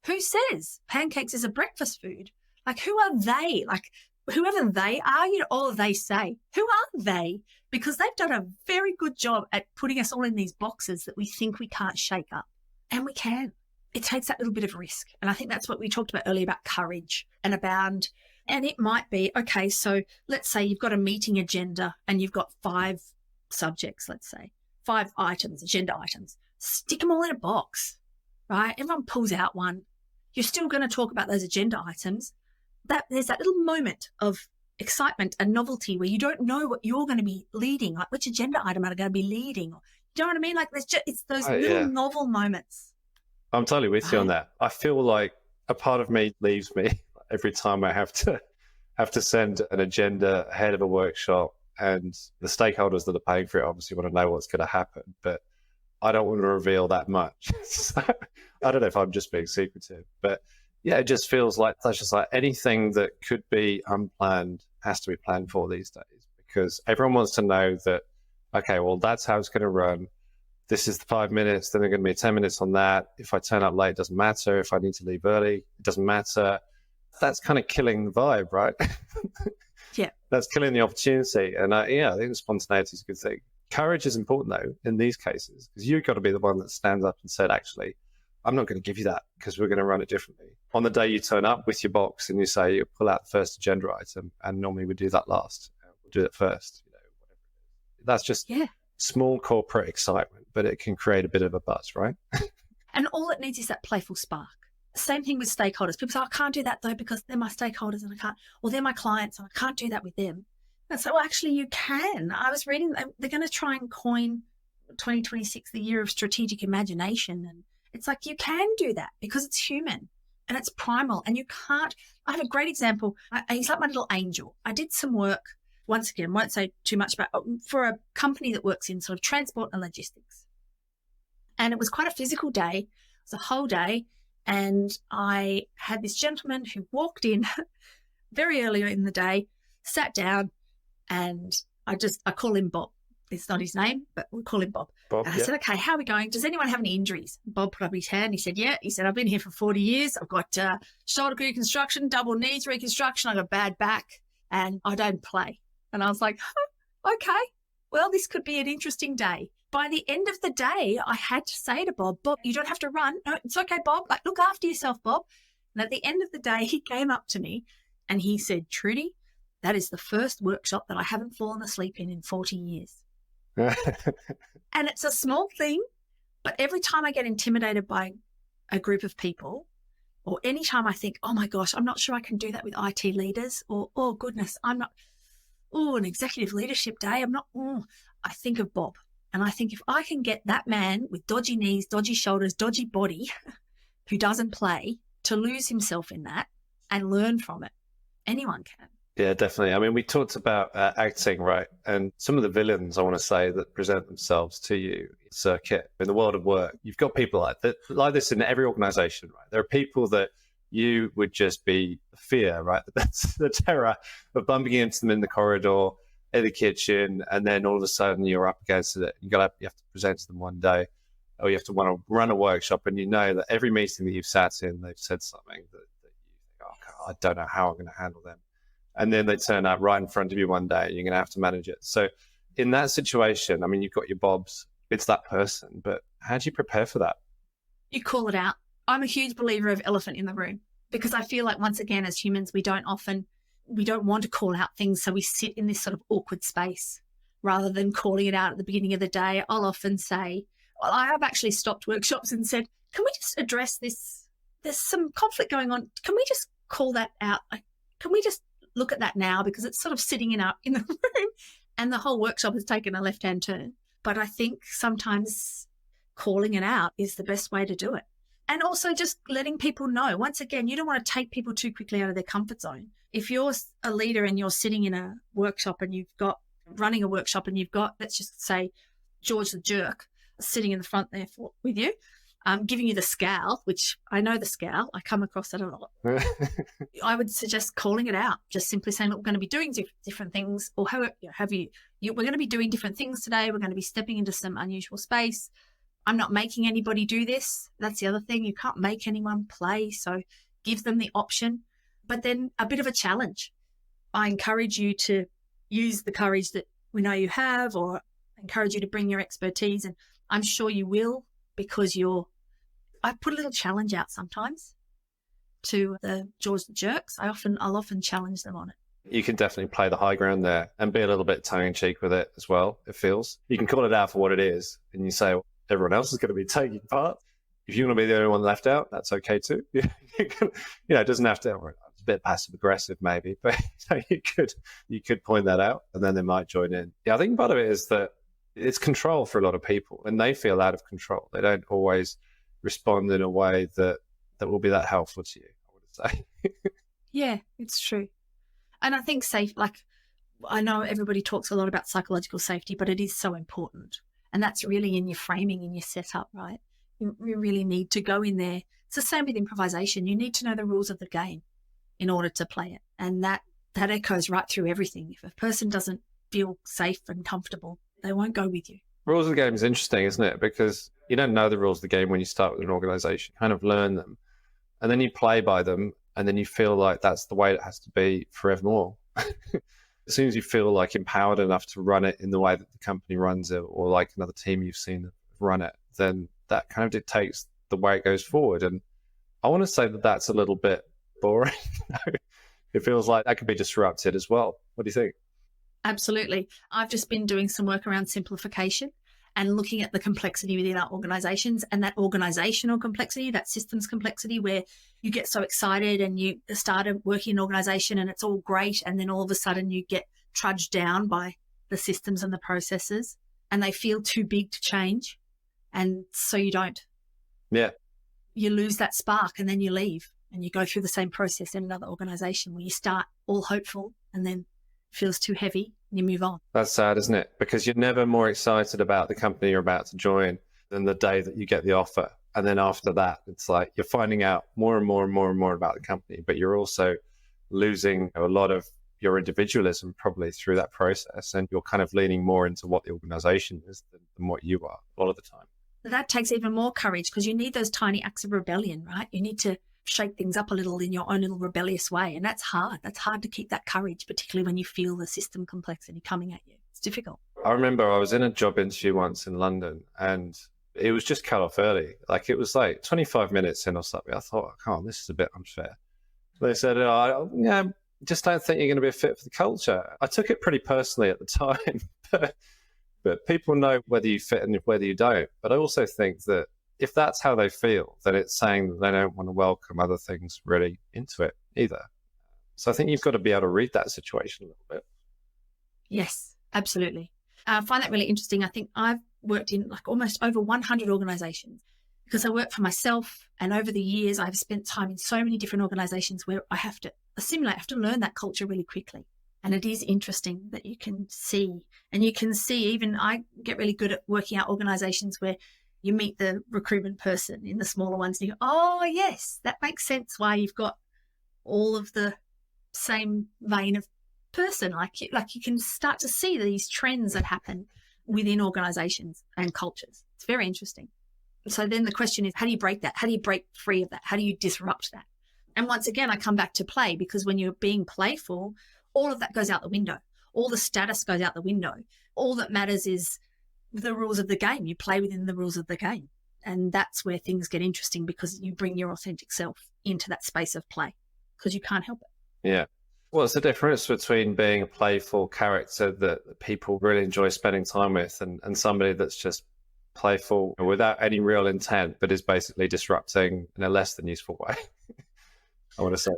Who says pancakes is a breakfast food? Like, who are they? Like, whoever they are, all they say. Who are they? Because they've done a very good job at putting us all in these boxes that we think we can't shake up. And we can. It takes that little bit of risk. And I think that's what we talked about earlier about courage and it might be, okay, so let's say you've got a meeting agenda and you've got 5 subjects, let's say, 5 items, agenda items. Stick them all in a box, right? Everyone pulls out one. You're still going to talk about those agenda items. There's that little moment of excitement and novelty where you don't know what you're going to be leading, like which agenda item am I going to be leading? You know what I mean? Like it's those little novel moments. I'm totally with you on that. I feel like a part of me leaves me every time I have to send an agenda ahead of a workshop, and the stakeholders that are paying for it obviously want to know what's going to happen, but I don't want to reveal that much. So, I don't know if I'm just being secretive, but yeah, it just feels like that's just like anything that could be unplanned has to be planned for these days, because everyone wants to know that, okay, well, that's how it's going to run. This is the 5 minutes, then there are going to be 10 minutes on that. If I turn up late, it doesn't matter. If I need to leave early, it doesn't matter. That's kind of killing the vibe, right? Yeah. That's killing the opportunity. And I think spontaneity is a good thing. Courage is important, though, in these cases, because you've got to be the one that stands up and said, actually, I'm not going to give you that because we're going to run it differently. On the day you turn up with your box and you say, you pull out the first agenda item, and normally we do that last. We'll do it first. Whatever it is. That's just small corporate excitement, but it can create a bit of a buzz, right? And all it needs is that playful spark. Same thing with stakeholders. People say, I can't do that, though, because they're my stakeholders and I can't, or they're my clients and I can't do that with them. And so, well, actually, you can. I was reading, they're going to try and coin 2026 the year of strategic imagination. And it's like, you can do that because it's human and it's primal. And you can't. I have a great example. He's like my little angel. I did some work, once again, won't say too much about, for a company that works in sort of transport and logistics. And it was quite a physical day. It was a whole day. And I had this gentleman who walked in very early in the day, sat down, and I call him Bob. It's not his name, but we'll call him Bob. And I said, okay, how are we going? Does anyone have any injuries? Bob put up his hand. He said, yeah. He said, I've been here for 40 years. I've got shoulder reconstruction, double knees reconstruction. I've got a bad back, and I don't play. And I was like, okay, well, this could be an interesting day. By the end of the day, I had to say to Bob, you don't have to run. No, it's okay, Bob. Like, look after yourself, Bob. And at the end of the day, he came up to me and he said, Trudi, that is the first workshop that I haven't fallen asleep in 40 years. And it's a small thing, but every time I get intimidated by a group of people, or any time I think, oh my gosh, I'm not sure I can do that with IT leaders, or, oh goodness, I'm not, an executive leadership day, I think of Bob. And I think if I can get that man with dodgy knees, dodgy shoulders, dodgy body, who doesn't play, to lose himself in that and learn from it, anyone can. Yeah, definitely. I mean, we talked about acting, right? And some of the villains, I want to say, that present themselves to you circuit in the world of work. You've got people like this in every organization, right? There are people that you would just be fear, right? That's the terror of bumping into them in the corridor, in the kitchen, and then all of a sudden you're up against it. You have to present to them one day, or you have to want to run a workshop, and you know that every meeting that you've sat in, they've said something that you think, oh, God, I don't know how I'm going to handle them. And then they turn up right in front of you one day, and you're going to have to manage it. So in that situation, I mean, you've got your bobs, it's that person, but how do you prepare for that? You call it out. I'm a huge believer of elephant in the room, because I feel like, once again, as humans, we don't want to call out things. So we sit in this sort of awkward space rather than calling it out at the beginning of the day. I'll often say, well, I have actually stopped workshops and said, can we just address this? There's some conflict going on. Can we just call that out? Can we just look at that now? Because it's sort of sitting in the room, and the whole workshop has taken a left-hand turn. But I think sometimes calling it out is the best way to do it. And also just letting people know. Once again, you don't want to take people too quickly out of their comfort zone. If you're a leader and you're sitting in a workshop and running a workshop and you've got, let's just say, George the jerk sitting in the front there with you, giving you the scowl, which I know the scowl, I come across that a lot. I would suggest calling it out, just simply saying, look, we're going to be doing different things, or we're going to be doing different things today. We're going to be stepping into some unusual space. I'm not making anybody do this. That's the other thing. You can't make anyone play. So give them the option, but then a bit of a challenge. I encourage you to use the courage that we know you have, or encourage you to bring your expertise. And I'm sure you will, because I put a little challenge out sometimes to the George the jerks. I'll often challenge them on it. You can definitely play the high ground there and be a little bit tongue-in-cheek with it as well, it feels. You can call it out for what it is, and you say, well, everyone else is going to be taking part. If you want to be the only one left out, that's okay too. It doesn't have to, it's a bit passive-aggressive maybe, but you could point that out, and then they might join in. Yeah, I think part of it is that it's control for a lot of people, and they feel out of control. They don't always respond in a way that will be that helpful to you, I would say. Yeah, it's true. And I think I know everybody talks a lot about psychological safety, but it is so important. And that's really in your framing, in your setup, right? You really need to go in there. It's the same with improvisation. You need to know the rules of the game in order to play it. And that echoes right through everything. If a person doesn't feel safe and comfortable, they won't go with you. Rules of the game is interesting, isn't it? Because you don't know the rules of the game when you start with an organization. You kind of learn them, and then you play by them, and then you feel like that's the way it has to be forevermore. As soon as you feel like empowered enough to run it in the way that the company runs it, or like another team you've seen run it, then that kind of dictates the way it goes forward. And I want to say that that's a little bit boring. It feels like that could be disrupted as well. What do you think? Absolutely. I've just been doing some work around simplification and looking at the complexity within our organizations, and that organizational complexity, that systems complexity, where you get so excited and you start working in an organization and it's all great, and then all of a sudden you get trudged down by the systems and the processes, and they feel too big to change. And so you don't. Yeah. You lose that spark, and then you leave and you go through the same process in another organization where you start all hopeful and then feels too heavy and you move on. That's sad, isn't it? Because you're never more excited about the company you're about to join than the day that you get the offer. And then after that, it's like you're finding out more and more and more and more about the company, but you're also losing a lot of your individualism probably through that process. And you're kind of leaning more into what the organization is than what you are a lot of the time. That takes even more courage, because you need those tiny acts of rebellion, right? You need to shake things up a little in your own little rebellious way. And that's hard. That's hard to keep that courage, particularly when you feel the system complexity coming at you. It's difficult. I remember I was in a job interview once in London, and it was just cut off early. Like, it was like 25 minutes in or something. I thought, oh, this is a bit unfair. They said, just don't think you're going to be a fit for the culture. I took it pretty personally at the time, but people know whether you fit and whether you don't. But I also think that if that's how they feel, then it's saying that they don't want to welcome other things really into it either. So I think you've got to be able to read that situation a little bit. Yes, absolutely. I find that really interesting. I think I've worked in like almost over 100 organizations, because I work for myself. And over the years, I've spent time in so many different organizations where I have to assimilate, I have to learn that culture really quickly. And it is interesting that you can see, and you can see even I get really good at working out organizations where You meet the recruitment person in the smaller ones and you go, oh, yes, that makes sense why you've got all of the same vein of person. Like you can start to see these trends that happen within organizations and cultures. It's very interesting. So then the question is, how do you break that? How do you break free of that? How do you disrupt that? And once again, I come back to play, because when you're being playful, all of that goes out the window. All the status goes out the window. All that matters is the rules of the game. You play within the rules of the game. And that's where things get interesting, because you bring your authentic self into that space of play, because you can't help it. Yeah. What's the difference between being a playful character that people really enjoy spending time with and somebody that's just playful without any real intent, but is basically disrupting in a less than useful way? I want to say.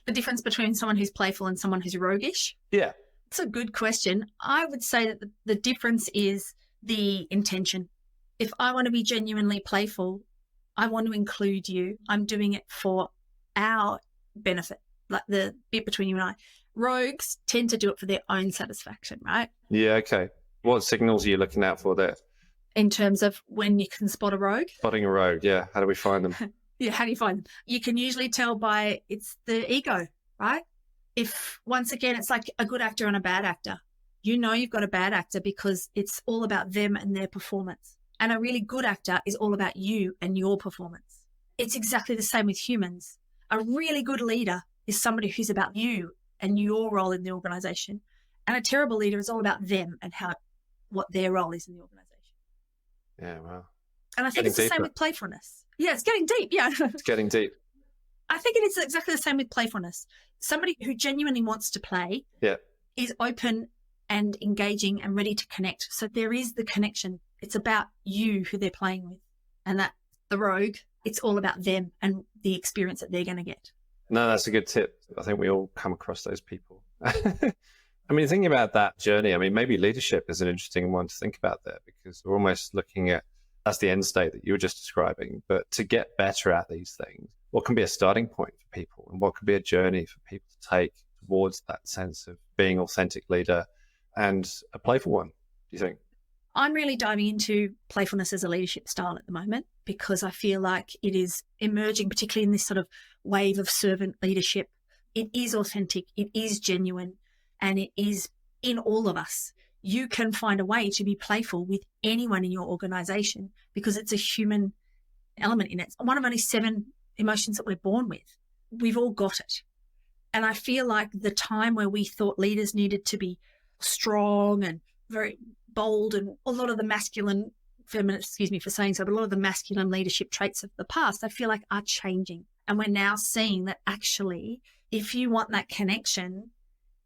The difference between someone who's playful and someone who's roguish? Yeah. It's a good question. I would say that the difference is the intention. If I want to be genuinely playful, I want to include you. I'm doing it for our benefit, like the bit between you and I. Rogues tend to do it for their own satisfaction, right? Yeah, okay. What signals are you looking out for there? In terms of when you can spot a rogue? Spotting a rogue, yeah. How do we find them? Yeah, how do you find them? You can usually tell by it's the ego, right? If, once again, it's like a good actor and a bad actor. You know you've got a bad actor because it's all about them and their performance. And a really good actor is all about you and your performance. It's exactly the same with humans. A really good leader is somebody who's about you and your role in the organization. And a terrible leader is all about them and what their role is in the organization. Yeah, wow. And I think it's the same with playfulness. Yeah, it's getting deep. Yeah. It's getting deep. I think it is exactly the same with playfulness. Somebody who genuinely wants to play is open and engaging and ready to connect. So there is the connection. It's about you, who they're playing with. And that the rogue, it's all about them and the experience that they're going to get. No, that's a good tip. I think we all come across those people. I mean, thinking about that journey, I mean, maybe leadership is an interesting one to think about there, because we're almost looking at, that's the end state that you were just describing. But to get better at these things, what can be a starting point for people, and what could be a journey for people to take towards that sense of being an authentic leader and a playful one, do you think? I'm really diving into playfulness as a leadership style at the moment, because I feel like it is emerging, particularly in this sort of wave of servant leadership. It is authentic, it is genuine, and it is in all of us. You can find a way to be playful with anyone in your organization, because it's a human element in it. It's one of only 7 emotions that we're born with. We've all got it. And I feel like the time where we thought leaders needed to be strong and very bold, and a lot of the masculine, feminine, excuse me for saying so, but a lot of the masculine leadership traits of the past, I feel like are changing. And we're now seeing that actually, if you want that connection,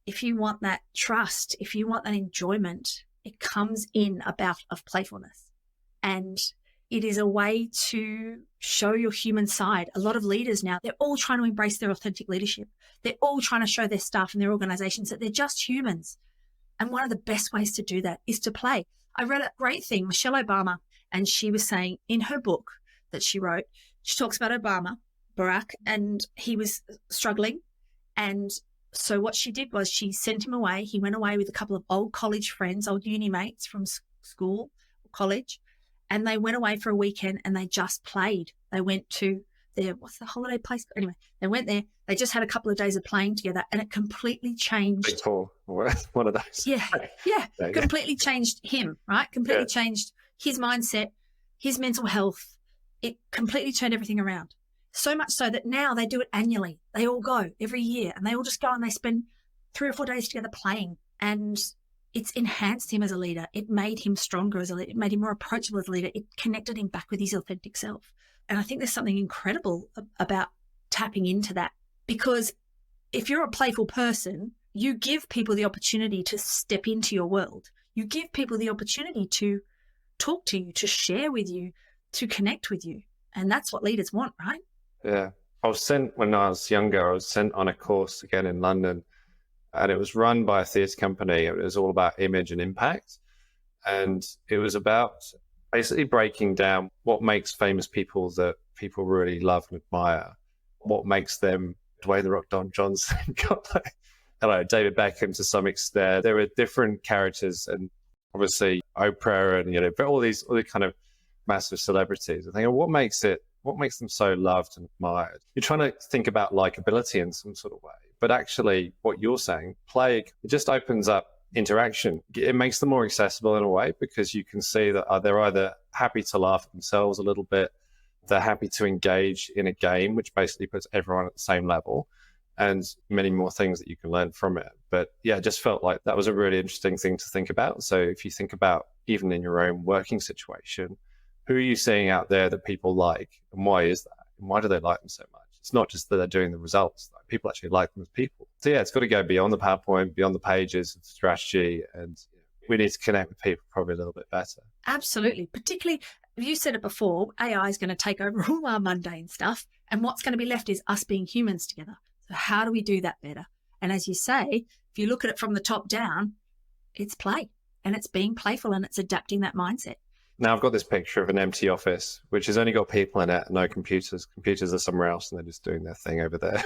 if you want that trust, if you want that enjoyment, it comes in a bout of playfulness. And it is a way to show your human side. A lot of leaders now, they're all trying to embrace their authentic leadership. They're all trying to show their staff and their organizations that they're just humans. And one of the best ways to do that is to play. I read a great thing, Michelle Obama, and she was saying in her book that she wrote, she talks about Barack, and he was struggling. And so what she did was she sent him away. He went away with a couple of old college friends, old uni mates from school, college, and they went away for a weekend and they just played. They went to what's the holiday place? Anyway, they went there. They just had a couple of days of playing together, and it completely changed. Big Paul, one of those. Yeah. Completely changed him, right? Completely changed his mindset, his mental health. It completely turned everything around. So much so that now they do it annually. They all go every year, and they all just go and they spend 3 or 4 days together playing. And it's enhanced him as a leader. It made him stronger as a leader. It made him more approachable as a leader. It connected him back with his authentic self. And I think there's something incredible about tapping into that, because if you're a playful person, you give people the opportunity to step into your world. You give people the opportunity to talk to you, to share with you, to connect with you. And that's what leaders want, right? Yeah. When I was younger, I was sent on a course again in London, and it was run by a theatre company. It was all about image and impact. And it was about basically breaking down what makes famous people that people really love and admire, what makes them Dwayne "The Rock" Johnson, David Beckham to some extent. There were different characters, and obviously Oprah, and all these kind of massive celebrities. I think, what makes them so loved and admired? You're trying to think about likability in some sort of way, but actually what you're saying, play, it just opens up interaction. It makes them more accessible in a way, because you can see that they're either happy to laugh at themselves a little bit, they're happy to engage in a game, which basically puts everyone at the same level, and many more things that you can learn from it. But yeah, it just felt like that was a really interesting thing to think about. So if you think about even in your own working situation, who are you seeing out there that people like, and why is that? And why do they like them so much? It's not just that they're doing the results. Like, people actually like them as people. So yeah, it's got to go beyond the PowerPoint, beyond the pages of strategy, and we need to connect with people probably a little bit better. Absolutely. Particularly, you said it before, AI is going to take over all our mundane stuff, and what's going to be left is us being humans together. So how do we do that better? And as you say, if you look at it from the top down, it's play, and it's being playful, and it's adapting that mindset. Now I've got this picture of an empty office, which has only got people in it, no computers. Computers are somewhere else, and they're just doing their thing over there.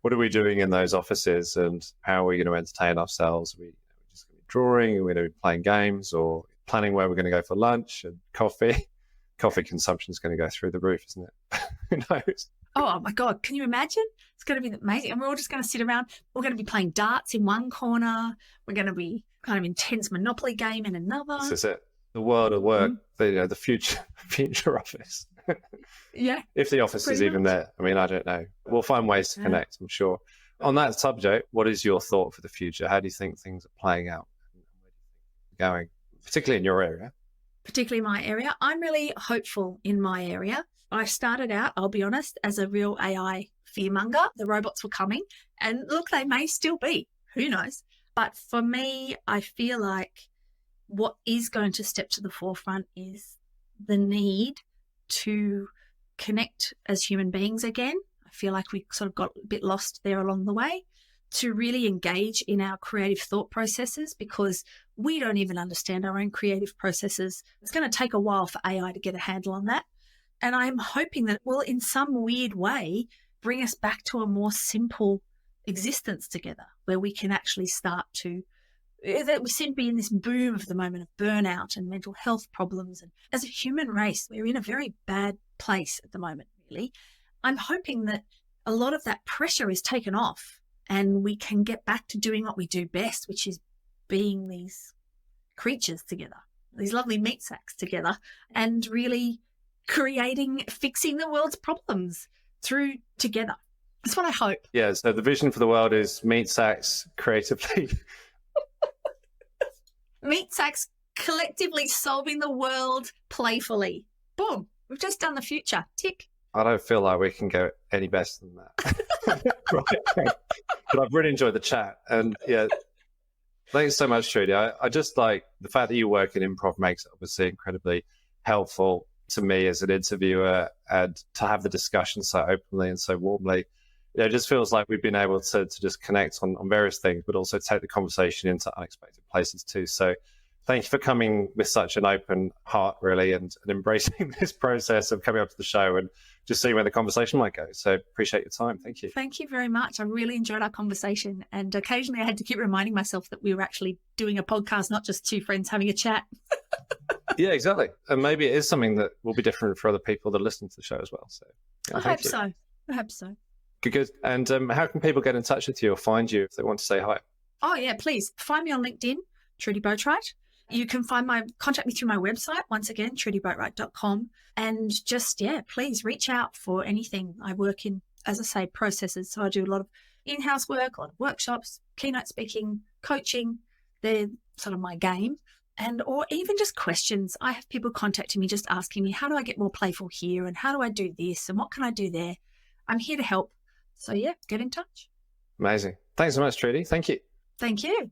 What are we doing in those offices, and how are we going to entertain ourselves? Are we just going to be drawing? Are we going to be playing games, or planning where we're going to go for lunch and coffee? Coffee consumption is going to go through the roof, isn't it? Who knows? Oh my God, can you imagine? It's going to be amazing. And we're all just going to sit around. We're going to be playing darts in one corner. We're going to be kind of intense Monopoly game in another. This is it. The world of work, the future office. Yeah. If the office is even there. I mean, I don't know. We'll find ways to connect, I'm sure. On that subject, what is your thought for the future? How do you think things are playing out? Where do you think they're going, particularly in your area? Particularly my area. I'm really hopeful in my area. I started out, I'll be honest, as a real AI fearmonger. The robots were coming, and look, they may still be. Who knows? But for me, I feel like what is going to step to the forefront is the need to connect as human beings again. I feel like we sort of got a bit lost there along the way, to really engage in our creative thought processes, because we don't even understand our own creative processes. It's going to take a while for AI to get a handle on that. And I'm hoping that it will, in some weird way, bring us back to a more simple existence together, where we can actually start to, that we seem to be in this boom of the moment of burnout and mental health problems. And as a human race, we're in a very bad place at the moment, really. I'm hoping that a lot of that pressure is taken off, and we can get back to doing what we do best, which is being these creatures together, these lovely meat sacks together, and really fixing the world's problems through together. That's what I hope. Yeah, so the vision for the world is meat sacks creatively. Meat sacks collectively solving the world playfully. Boom. We've just done the future. Tick. I don't feel like we can go any better than that. Right. But I've really enjoyed the chat. And yeah, thanks so much, Trudi. I just like the fact that you work in improv makes it obviously incredibly helpful to me as an interviewer, and to have the discussion so openly and so warmly. It just feels like we've been able to just connect on various things, but also take the conversation into unexpected places too. So thank you for coming with such an open heart, really, and embracing this process of coming up to the show and just seeing where the conversation might go. So appreciate your time. Thank you. Thank you very much. I really enjoyed our conversation. And occasionally I had to keep reminding myself that we were actually doing a podcast, not just two friends having a chat. Yeah, exactly. And maybe it is something that will be different for other people that listen to the show as well. So I hope so. I hope so. Good. And how can people get in touch with you or find you if they want to say hi? Oh, yeah, please. Find me on LinkedIn, Trudi Boatwright. You can contact me through my website, once again, trudiboatwright.com. And just, please reach out for anything. I work in, as I say, processes. So I do a lot of in-house work, a lot of workshops, keynote speaking, coaching. They're sort of my game. Or even just questions. I have people contacting me just asking me, how do I get more playful here? And how do I do this? And what can I do there? I'm here to help. So, get in touch. Amazing. Thanks so much, Trudi. Thank you. Thank you.